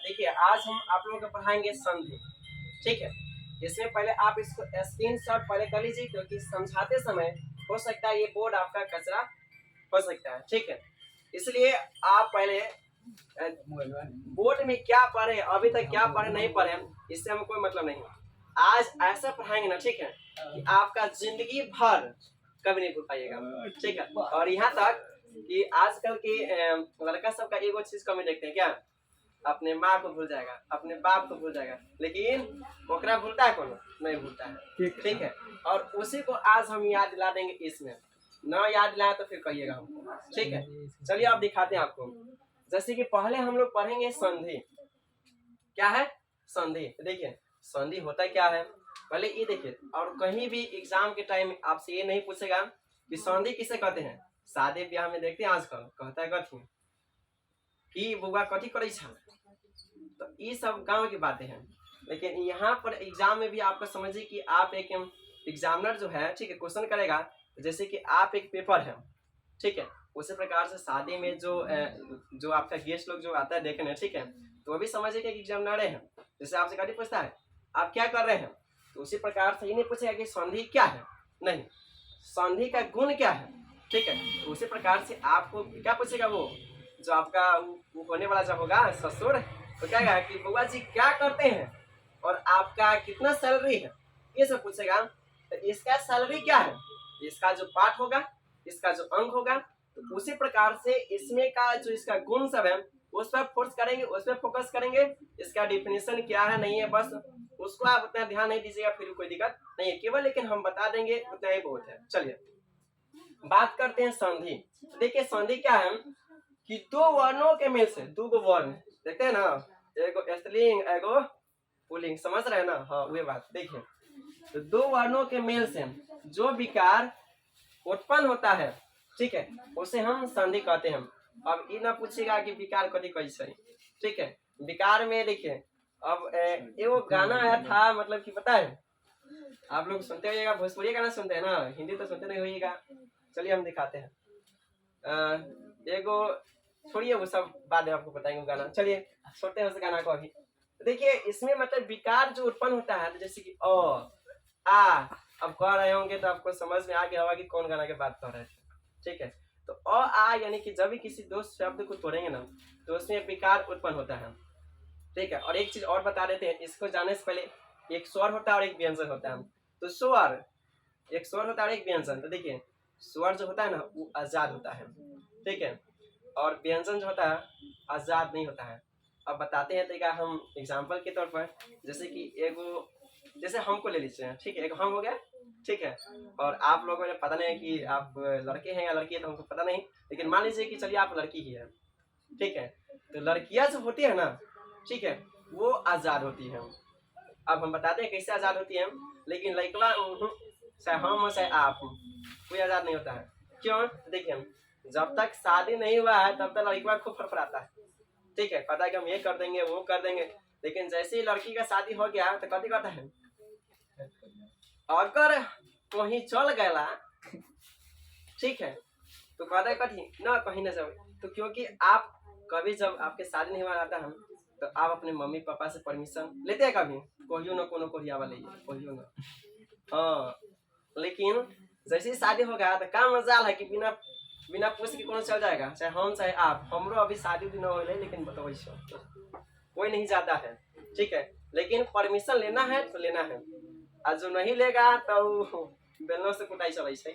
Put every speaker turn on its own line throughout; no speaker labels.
देखिए आज हम आप लोगों को पढ़ाएंगे संधि। ठीक है, इसमें पहले आप इसको स्क्रीनशॉट पहले कर लीजिए, क्योंकि समझाते समय हो सकता है ये बोर्ड आपका कचरा हो सकता है। ठीक है, इसलिए आप पहले बोर्ड में क्या पढ़े, अभी तक क्या पढ़े नहीं पढ़े, इससे हमें कोई मतलब नहीं। आज ऐसा पढ़ाएंगे ना, ठीक है, कि आपका जिंदगी भर कभी नहीं भूल पाइएगा। ठीक है, और यहाँ तक कि आजकल के लड़का सब का एगो चीज कमी देखते हैं, क्या अपने माँ को भूल जाएगा, अपने बाप को भूल जाएगा, लेकिन ओकरा भूलता है कौन? नहीं भूलता है। ठीक है, और उसी को आज हम याद दिला देंगे। इसमें न याद दिलाए तो फिर कहिएगा हमको। ठीक है, चलिए आप दिखाते हैं आपको। जैसे कि पहले हम लोग पढ़ेंगे संधि। क्या है संधि? देखिए संधि होता क्या है पहले ये देखिए। और कहीं भी एग्जाम के टाइम आपसे ये नहीं पूछेगा कि संधि किसे कहते हैं। शादी ब्याह में देखते हैं आजकल कहता है कथी कि बुआ कथी करे छा, तो ये सब गांव की बातें हैं। लेकिन यहाँ पर एग्जाम में भी आपको समझिए कि आप एक एग्जामिनर जो है, ठीक है, क्वेश्चन करेगा जैसे कि आप एक पेपर है, ठीक है, उसी प्रकार से शादी में जो आपका गेस्ट लोग जो आता है देखने, ठीक है, तो वो भी समझिए कि एग्जामिनर है। जैसे आपसे कभी पूछता है आप क्या कर रहे हैं, तो उसी प्रकार से ये नहीं पूछेगा कि संधि क्या है, नहीं, संधि का गुण क्या है। ठीक है, तो उसी प्रकार से आपको क्या पूछेगा, वो जो आपका वो होने वाला जब होगा ससुर, तो क्या कहा कि बुआ जी क्या करते हैं और आपका कितना सैलरी है, ये सब पूछेगा। तो इसका सैलरी क्या है, इसका जो पाठ होगा, इसका जो अंक होगा, तो उसी प्रकार से इसमें का जो इसका गुण सब है उस पर फोर्स करेंगे, उस पर फोकस करेंगे। इसका डिफिनेशन क्या है नहीं है, बस उसको आप उतना ध्यान नहीं दीजिएगा, फिर कोई दिक्कत नहीं है केवल, लेकिन हम बता देंगे उतना ही बहुत है। चलिए बात करते हैं संधि। देखिए संधि क्या है कि दो वर्णों के मेल से, दो गो वर्ण देखते हैं ना, एगो स्त्रीलिंग एगो पुल्लिंग, समझ रहे हैं ना। हाँ वही बात। देखिए तो दो वर्णों के मेल से जो विकार उत्पन्न होता है, ठीक है, उसे हम संधि कहते हैं। अब ये ना पूछेगा कि विकार कथी कैसे। ठीक है, विकार में देखिए अब एगो गाना आया था, मतलब कि पता है आप लोग सुनते होइएगा, भोजपुरी गाना सुनते हैं ना, हिंदी तो सुनते नहीं होइएगा। चलिए हम दिखाते हैं एगो, छोड़िए वो सब बाद में आपको बताएंगे गाना। चलिए छोड़ते हैं उस गाना को अभी। देखिए इसमें मतलब विकार जो उत्पन्न होता है, तो जैसे कि आ, अब कह रहे होंगे तो आपको समझ में आ गया होगा कि कौन गाना की बात कर रहे थे। ठीक है, तो आ यानी कि जब भी किसी दो शब्द को तोड़ेंगे ना, तो उसमें विकार उत्पन्न होता है। ठीक है, और एक चीज और बता देते हैं, इसको जानने से पहले एक स्वर होता है और एक व्यंजन होता है। तो स्वर, एक स्वर होता है और एक व्यंजन। तो देखिए स्वर जो होता है ना वो आजाद होता है, ठीक है, और व्यंजन जो होता है आजाद नहीं होता है। अब बताते हैं तरीका हम एग्जाम्पल के तौर पर, जैसे कि एगो, जैसे हमको ले लीजिए, ठीक है, एक हम हो गया, ठीक है, और आप लोगों ने पता नहीं कि आप लड़के हैं या लड़की है, तो हमको पता नहीं, लेकिन मान लीजिए कि चलिए आप लड़की ही है। ठीक है, तो लड़कियां जो होती है ना, ठीक है, वो आजाद होती है। अब हम बताते हैं कैसे आजाद होती है, लेकिन लड़का चाहे हम हो चाहे आप, कोई आजाद नहीं होता है। क्यों? देखिए जब तक शादी नहीं हुआ है तब तक लड़का खूब फड़फड़ाता है। ठीक है, पता है कि हम ये कर देंगे वो कर देंगे, लेकिन जैसे ही लड़की का शादी हो गया तो कथी कहता है, अगर कहीं चल गया, ठीक है, तो कहता है कथी ना कहीं ना जाओ। तो क्योंकि आप कभी जब आपके शादी नहीं हुआ रहता है, तो आप अपने मम्मी पापा से परमिशन लेते हैं कभी, कहियो ना कोनो कोरिया वाले कहियो ना। हाँ, लेकिन जैसे ही शादी हो गया तो का मजाल है कि बिना बिना पूछ के कौन चल जाएगा, चाहे हम चाहे आप। हमरो अभी शादी भी ना हो, लेकिन बताओ कोई नहीं जाता है। ठीक है, लेकिन परमिशन लेना है तो लेना है, और जो नहीं लेगा तो बेलनों से कुटाई चलाई है।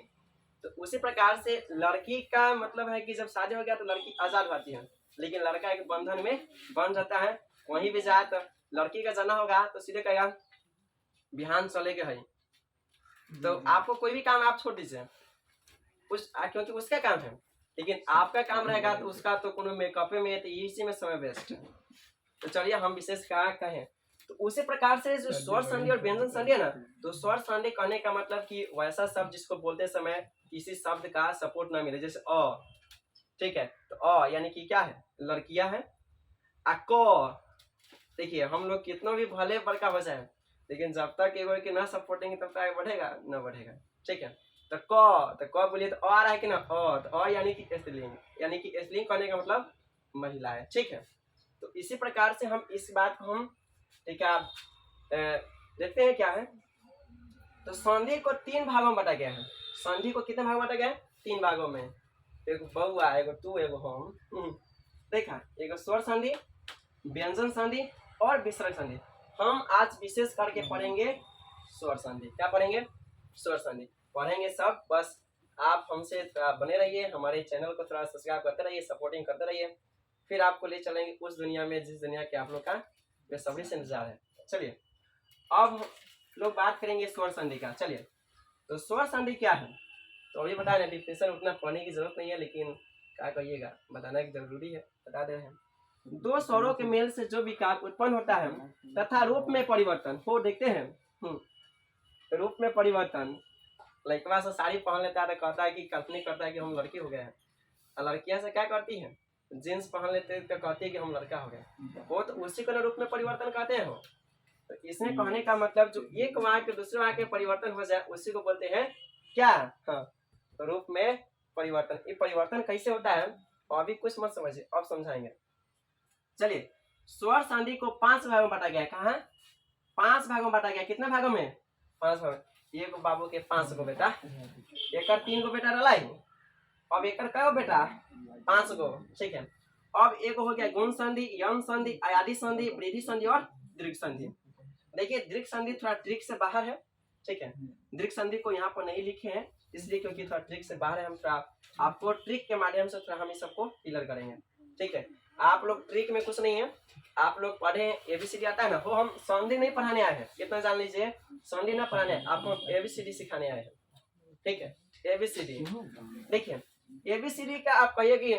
तो उसी प्रकार से लड़की का मतलब है कि जब शादी हो गया तो लड़की आजाद होती है, लेकिन लड़का एक बंधन में बंध जाता है। कहीं भी जाए तो लड़की का जाना होगा तो सीधे कहेगा बिहान चले के है, तो आपको कोई भी काम आप छोड़ दीजिए क्योंकि उसका काम है, लेकिन आपका काम रहेगा तो उसका तो कोनो मेकअप में, तो इसी में समय वेस्ट है। तो चलिए हम विशेष क्या कहें, तो उसी प्रकार से जो स्वर संधि और व्यंजन संधि है ना, तो स्वर संधि कहने का मतलब कि वैसा शब्द जिसको बोलते समय किसी शब्द का सपोर्ट ना मिले, जैसे अ, ठीक है, तो अ यानी कि क्या है, लड़कियां है। क, देखिए हम लोग कितना भी भले बड़का हो जाए, लेकिन जब तक एक के ना सपोर्टेंगे तब तक आगे बढ़ेगा ना बढ़ेगा। ठीक है, तो क बोलिए तो आ रहा है कि ना, तो यानी कि स्त्रीलिंग, यानी कि स्त्रीलिंग कहने का मतलब महिला है। ठीक है, तो इसी प्रकार से हम इस बात को हम ठीक है देखते हैं क्या है। तो संधि को 3 भागों में बांटा गया है। संधि को कितने भागों में बांटा गया है? 3 भागों में। एगो बउआ, एगो तू, एगो हम। देखा, एगो स्वर संधि, व्यंजन संधि और विसर्ग संधि। हम आज विशेष करके पढ़ेंगे स्वर संधि। क्या पढ़ेंगे? स्वर संधि पढ़ेंगे सब। बस आप हमसे बने रहिए, हमारे चैनल को थोड़ा सब्सक्राइब करते रहिए, सपोर्टिंग करते रहिए, फिर आपको ले चलेंगे उस दुनिया में जिस दुनिया के आप लोग का बेसब्री से इंतजार है। चलिए अब लोग बात करेंगे स्वर संधि का। चलिए, तो स्वर संधि क्या है? तो अभी बता रहे, डिफिनेशन उतना पढ़ने की जरूरत नहीं है, लेकिन क्या कहिएगा, बताना जरूरी है, बता दे रहे हैं। 2 स्वरों के मेल से जो विकार उत्पन्न होता है तथा रूप में परिवर्तन हो, देखते हैं रूप में परिवर्तन। लड़का से साड़ी पहन लेता है तो कहता है कि काल्पनिक करता है कि हम लड़के हो गए हैं, और लड़कियां से क्या करती हैं? जींस पहन लेते हैं तो कहती है कि हम लड़का हो गए। वो तो उसी को रूप में परिवर्तन कहते हैं। तो इसमें कहने का मतलब जो एक वाक्य दूसरे वाक्य परिवर्तन हो जाए उसी को बोलते हैं क्या? हाँ, तो रूप में परिवर्तन। ये परिवर्तन कैसे होता है अभी कुछ मत समझिए, अब समझाएंगे। चलिए, स्वर संधि को 5 भागों में बांटा गया है। कहाँ? 5 भागों में बांटा गया। कितने भागों में? 5 भागों। एक बाबू के 5 गो बेटा, एक 3 गो बेटा रलाई। अब एक कै गो बेटा? 5 गो। ठीक है, अब एक हो गया गुण संधि, यम संधि, अयादि संधि, वृद्धि संधि और दीर्घ संधि। देखिए, दीर्घ संधि थोड़ा ट्रिक से बाहर है। ठीक है, दीर्घ संधि को यहाँ पर नहीं लिखे हैं इसलिए क्योंकि थोड़ा ट्रिक से बाहर है। हम थोड़ा आपको ट्रिक के माध्यम से थोड़ा हम इस सबको क्लियर करेंगे। ठीक है, आप लोग ट्रिक में कुछ नहीं है, आप लोग पढ़े एबीसीडी आता है ना, वो हम संधि नहीं पढ़ाने आए हैं, इतना जान लीजिए। संधि ना पढ़ाने आए, आपको एबीसीडी सिखाने आए हैं। ठीक है, एबीसीडी। देखिए, एबीसीडी का आप कहिए कि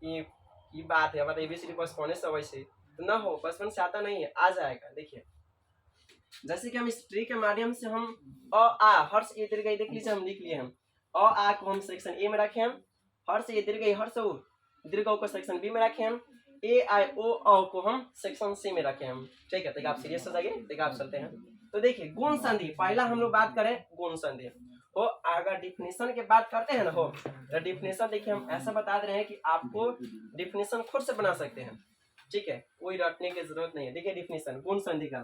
ये बात है हमारा एबीसीडी बचपन से वैसे तो ना हो, बचपन से आता नहीं है, आ जाएगा। देखिए, जैसे कि हम इस ट्री के माध्यम से हम अ आ हर्ष ये दीर्घ देख लीजिए, हम लिख लिए हम अ आ को हम सेक्शन ए में रखे हम, हर्ष ये दीर्घ हर्ष दीर्घ को सेक्शन बी में रखे हम, ए आई ओ औ को हम सेक्शन सी में रखे हम। ठीक है, तो आप सीरियस हो जाइए, तो आप चलते हैं। तो देखिए, गुण संधि पहला हम लोग बात करें गुण संधि हो। अगर डिफिनेशन की बात करते हैं ना हो, तो डिफिनेशन देखिए हम ऐसा बता दे रहे हैं कि आपको डिफिनेशन खुद से बना सकते हैं। ठीक है, कोई रटने की जरूरत नहीं है। देखिए डिफिनेशन गुण संधि का,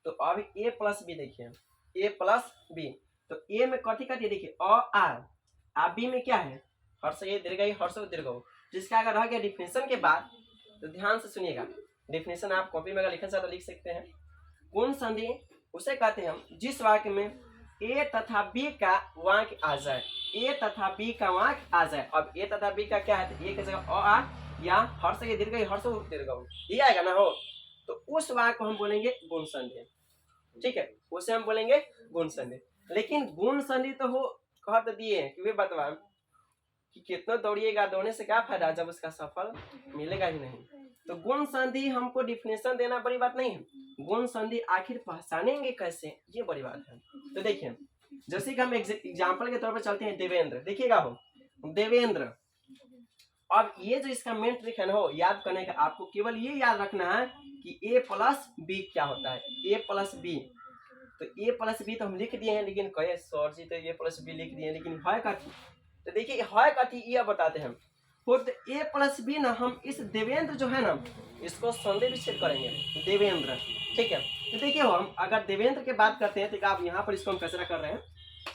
तो अब ए प्लस बी देखिए, ए प्लस बी। तो ए में कथी कथी देखिए आ बी में क्या है? हर्ष ये दीर्घ हर्ष दीर्घ, जिसका अगर रह गया डिफिनेशन के बाद, तो ध्यान से सुनिएगा। डिफिनेशन आप कॉपी में अगर लिखना चाहते तो लिख सकते हैं। गुण संधि उसे कहते हैं हम जिस वाक्य में ए तथा बी का वाक्य आ जाए, ए तथा बी का वाक्य आ जाए। अब ए तथा बी का क्या है? तो ए की जगह आ या हर्ष ये दीर्घ हर्ष दीर्घ ये आएगा ना हो, तो उस वाक्य को हम बोलेंगे गुण संधि। ठीक है, उसे हम बोलेंगे गुण संधि। लेकिन गुण संधि तो हो कह तो दिए कि वे बतवा कि कितना दौड़िएगा, दौड़ने से क्या फायदा जब उसका सफल मिलेगा ही नहीं। तो गुण संधि हमको डिफिनेशन देना बड़ी बात नहीं है, गुण संधि आखिर पहचानेंगे कैसे, ये बड़ी बात है। तो देखिए, जैसे कि हम एग्जाम्पल के तौर पर चलते हैं देवेंद्र। देखिएगा हो देवेंद्र, अब ये जो इसका मेन ट्रिक है ना हो याद करने का, आपको केवल ये याद रखना है कि ए प्लस बी क्या होता है। ए प्लस बी, तो ए प्लस बी तो हम लिख दिए हैं, लेकिन कहे सर जी तो ए प्लस बी लिख दिए लेकिन है कथी? तो देखिए है कथी ये बताते हैं खुद। ए प्लस बी ना हम इस देवेंद्र जो है ना इसको संधि विच्छेद करेंगे देवेंद्र। ठीक है, तो देखिए हम अगर देवेंद्र की बात करते हैं तो आप यहाँ पर इसको हम कचरा कर रहे हैं।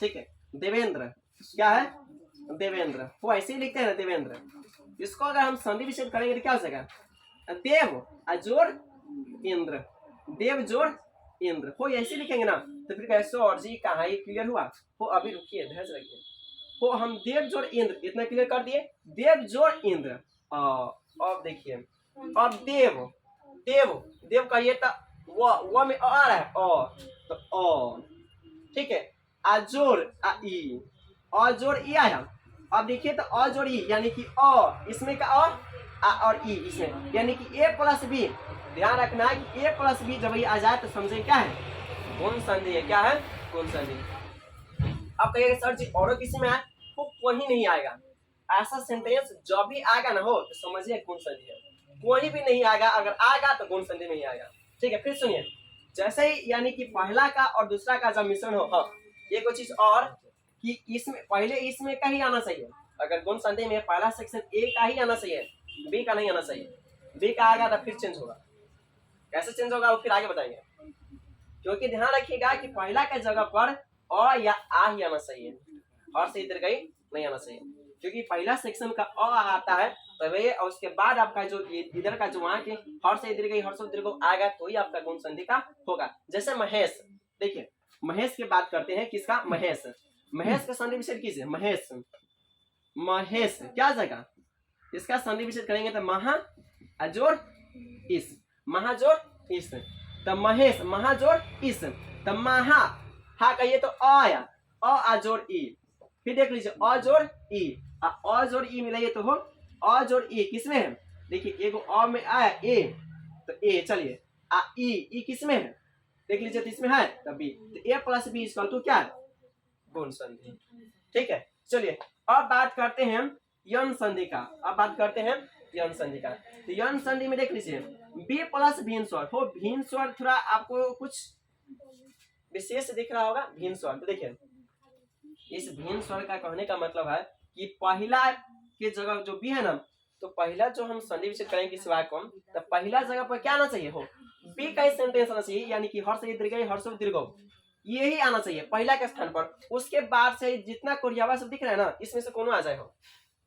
ठीक है, देवेंद्र क्या है? देवेंद्र, वो ऐसे ही लिखते हैं ना देवेंद्र। इसको अगर हम संधि विच्छेद करेंगे तो क्या हो जाएगा? देव जोड़ इंद्र, देव जोड़ इंद्र, हो ऐसे लिखेंगे ना। तो फिर कैसे और जी कहाँ ये क्लियर हुआ हो? अभी रुकिए, धैर्य रखिए। हो हम देव जोड़ इंद्र इतना क्लियर कर दिए, देव जोड़ इंद्र। अब देखिए, अब देव देव देव कहिए तो वो में आ रहा है तो ठीक है, अजोड़ ई, अजोड़ ई आया। अब देखिए तो अजोड़ ई यानी कि इसमें का और ई इसमें, यानी कि ए प्लस बी। ध्यान रखना है कि ए प्लस बी जब ये आ जाए तो समझे क्या है? गुण संधि है। क्या है? गुण संधि। अब कहिएगा सर जी और किसी में आए तो वही नहीं आएगा। ऐसा सेंटेंस जब भी आएगा ना हो तो समझिए गुण संधि है। कोई भी नहीं आएगा, अगर आएगा तो गुण संधि नहीं आएगा। ठीक है, फिर सुनिए, जैसे ही यानी कि पहला का और दूसरा का जब मिश्रण हो, हाँ ये कोई चीज और कि इसमें पहले इसमें का ही आना चाहिए। अगर गुण संधि में पहला सेक्शन ए का ही आना चाहिए, बी का नहीं आना चाहिए। बी का आएगा तो फिर चेंज होगा। कैसे चेंज होगा वो फिर आगे बताएंगे, क्योंकि ध्यान रखिएगा कि पहला के जगह पर अ या आ ही आना चाहिए, और से इधर गई नहीं आना चाहिए, क्योंकि पहला सेक्शन का अ आता है तभी, और उसके बाद आपका जो इधर का जो वहां के हर से इधर गई हर से इधर को आएगा तो ही आपका गुण संधि का होगा। जैसे महेश, देखिए महेश की बात करते हैं, किसका? महेश। महेश का संधि विच्छेद कीजिए, महेश, महेश क्या जगह इसका संधि विच्छेद करेंगे तो महा जोड़ इस, महाजोड़ इस, तब महेश महाजोड़ इस, तब महा हा कहिए तो आया अ जोड़ ई, फिर देख लीजिए अ जोड़ ई, अ जोड़ ई मिलाइए तो हो अ जोड़ ई किसमें है? देखिए एगो अ में आया ए तो ए, चलिए आ ई किसमें है? देख लीजिए तो इसमें है तब बी, तो ए प्लस बी इक्वल टू क्या है? गुण संधि। ठीक है, चलिए अब बात करते हैं यौन संधि का। अब बात करते हैं यौन संधि का। तो यौन संधि में देख लीजिए बी प्लस भीन स्वर हो, भीन स्वर थोड़ा आपको कुछ विशेष दिख रहा होगा, भीन स्वर। तो देखिए इस भीन स्वर का कहने का मतलब है कि पहला के जगह जो बी है ना, तो पहला जो हम संधि विच्छेद करेंगे सिवाय कौन, तो पहला जगह पर क्या आना चाहिए? हो बी का सेंटेंस आना चाहिए, यानी कि हर से दीर्घ हर से दीर्घ यही आना चाहिए पहला के स्थान पर। उसके बाद से जितना कोरियावा सब दिख रहा है ना, इसमें से कोनो आ जाए हो,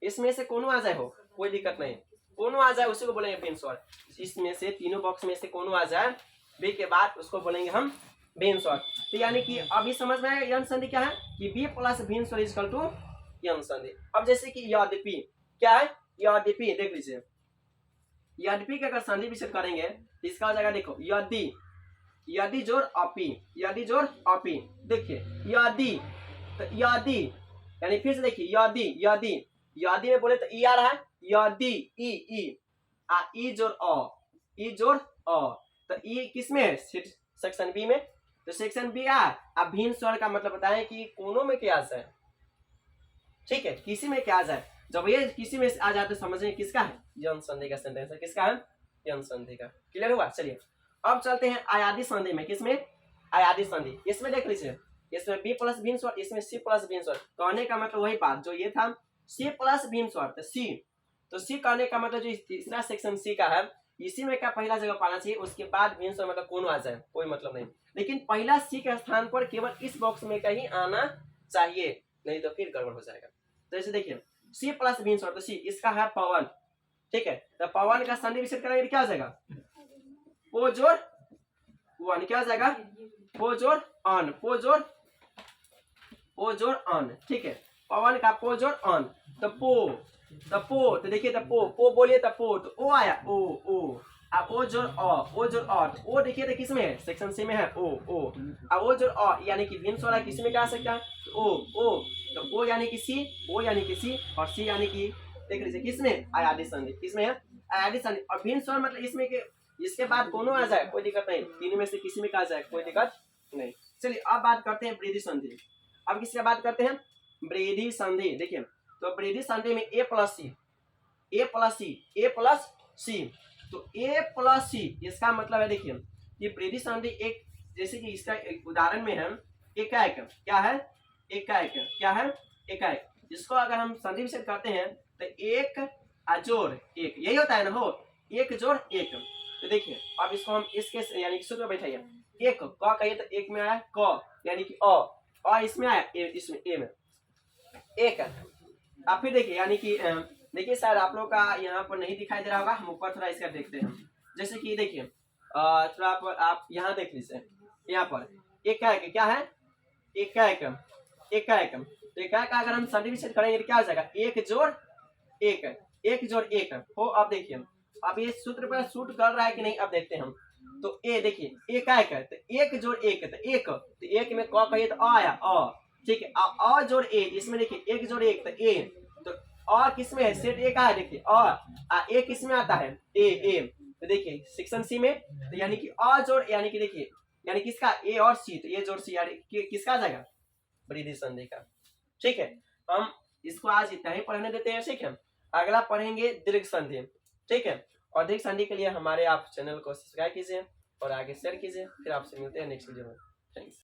इसमें से कोनो आ जाए हो, कोई दिक्कत नहीं, कोनो आ जाए उसी को बोलेंगे भीन स्वर। इसमें से तीनों बॉक्स में से कोनो आ जाए बी के बाद उसको बोलेंगे हम भीन स्वर। तो यानी कि अभी समझ में आएगा यौन संधि क्या है कि बी प्लस भीन स्वर इक्वल टू यौन संधि। अब जैसे कि यद्यपि क्या है? यद्यपि देख लीजिए, यद्यपि के अगर संधि विच्छेद करेंगे तो इसका हो जाएगा, देखो यदि, यदि जोड़ अपि, यदि जोड़ अपि, देखिए यदि, तो यदि यानी फिर से देखिए यदि, यदि, यदि में बोले तो ई आ रहा है, यदि ई आ ई जोड़ अ, ई जोड़ अ, तो ई किसमें है? सेक्शन बी में, तो सेक्शन बी आ भीन स्वर का मतलब बताएं कि कोनों में क्या आ जाए। ठीक है, किसी में क्या आ जाए, जब ये किसी में आ जाए तो समझें किसका है? यौन संधि का सेंटेंस है, किसका है? यौन संधि का। क्लियर हुआ? चलिए अब चलते हैं आयादी संधि में। किसमें? आयादी संधि। इसमें देख लीजिए, इसमें बी प्लस भीन स्वर, इसमें सी प्लस भीन स्वर। कहने का मतलब वही बात जो ये था, सी प्लस भीन स्वर, तो सी, तो सी कहने का मतलब जो तीसरा सेक्शन सी का है, इसी में क्या पहला जगह पाना चाहिए, उसके बाद भीन स्वर मतलब कौन आ जाए कोई मतलब नहीं, लेकिन पहला सी के स्थान पर केवल इस बॉक्स में कहीं आना चाहिए, नहीं तो फिर गड़बड़ हो जाएगा। तो जैसे देखिए सी प्लस भीन स्वर, तो सी इसका है पवन। ठीक है, तो पवन का संधि विच्छेद करेंगे क्या हो जाएगा? पो जोड़ वन, क्या हो जाएगा? पो जोड़ अन, पो जोड़ अन। ठीक है, पवन का पो जोड़ अन, तो पो, तो देखिए तो पो बोलिए तो पो, तो ओ आया ओ अब ओ जोड़ अ, तो ओ देखिए तो किस में है? सेक्शन सी में है ओ अब ओ जोड़ अ यानी कि भीन स्वर किस में क्या आ सकता है? ओ, तो ओ यानी कि सी, ओ यानी कि सी, और सी यानी कि देख लीजिए किस में? आयादी संधि। किस में है? आयादी संधि। और भीन स्वर मतलब इसमें के इसके बाद कोनो आ जाए कोई दिक्कत नहीं, तीन में से किसी में का आ जाए कोई दिक्कत नहीं। चलिए अब बात करते हैं वृद्धि संधि। अब किसकी बात करते हैं? वृद्धि संधि। देखिए तो वृद्धि संधि में ए प्लस सी, ए प्लस सी, ए प्लस सी, तो ए प्लस सी इसका मतलब है, देखिए ये वृद्धि संधि एक, जैसे कि इसका एक उदाहरण में है एकाएक, क्या है? एकाएक, क्या है? एकाएक। जिसको अगर हम संधि विच्छेद करते हैं तो एक जोड़ एक, यही होता है ना, हो एक जोड़ एक। तो देखिए अब इसको हम इसके यानी कि सूत्र में बैठाइए, एक क कहिए तो एक में आया क यानी कि अ, इसमें आया ए, इसमें ए में एक। अब फिर देखिए यानी कि देखिए शायद आप लोग का यहाँ पर नहीं दिखाई दे रहा होगा, हम ऊपर थोड़ा इसका देखते हैं। जैसे कि देखिए थोड़ा आप यहाँ देख लीजिए, यहाँ पर एकाएक क्या है? एकाएक, एकाएक, तो एकाएक अगर हम संधि विच्छेद करेंगे तो क्या हो जाएगा? एक जोड़ एक, एक जोड़ एक हो। अब देखिए अब ये सूत्र पर शूट कर रहा है कि नहीं, अब देखते हैं हम। तो ए देखिए एकाएक है, तो एक जोड़ एक, तो एक, तो एक में क कहिए तो आया अ। ठीक है, अ जोड़ ए, इसमें देखिए एक जोड़ एक, तो ए, तो अ किसमें है? सेट ए का है, देखिए अ ए किसमें आता है? ए, तो देखिए सेक्शन सी में, तो यानी कि अ जोड़ यानी कि देखिए यानी किसका? ए और सी, तो ए जोड़ सी यानी किसका आ जाएगा? वृद्धि संधि का। ठीक है, हम इसको आज इतना ही पढ़ने देते हैं। ठीक है, अगला पढ़ेंगे दीर्घ संधि। ठीक है, और दीर्घ संधि के लिए हमारे आप चैनल को सब्सक्राइब कीजिए और आगे शेयर कीजिए। फिर आपसे मिलते हैं नेक्स्ट वीडियो में। थैंक्स।